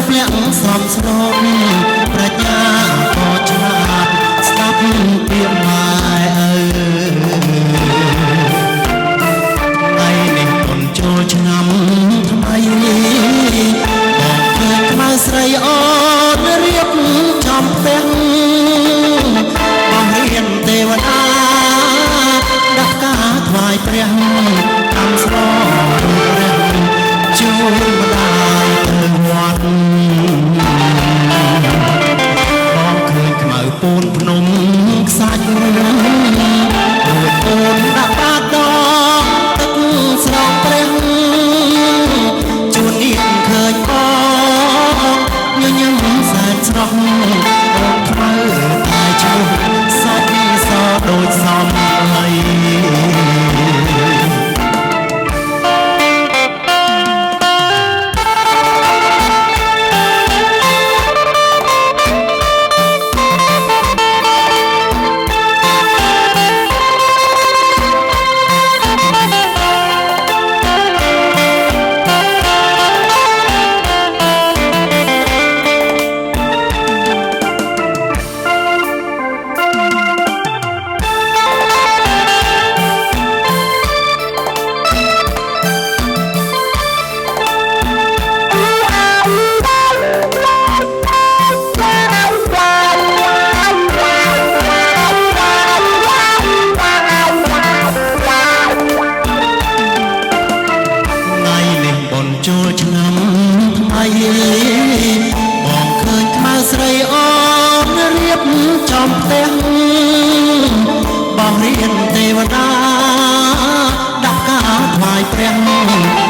ប់លាក់សំស្រុកប្រាជ្ញាក៏ឆ្លាតស្ដាប់ពាក្យម៉ែថ្ងៃនេះបុណ្យចូលឆ្នាំថ្មីបងឃើញខ្មៅស្រីអូនរៀបចំផ្ទះបងរៀនទេវតាដាក់ការថ្វាយព្រះតាមស្រព្រះជួនម្ដាយទៅវត្តបងឃើញខ្មៅពូនភ្នំខ្សាច់រួចអូនដាក់បាតដងទឹកស្រោមព្រះជួននេះឃើញបងញញឹមសែនស្រស់អូនខ្មៅតែឈ្មោះសាច់សដូចសំឡីចូលឆ្នាំថ្មីបងឃើញខ្មៅស្រីអូនរៀបចំផ្ទះបងរៀនទេវតាដាក់ការថ្វាយព្រះ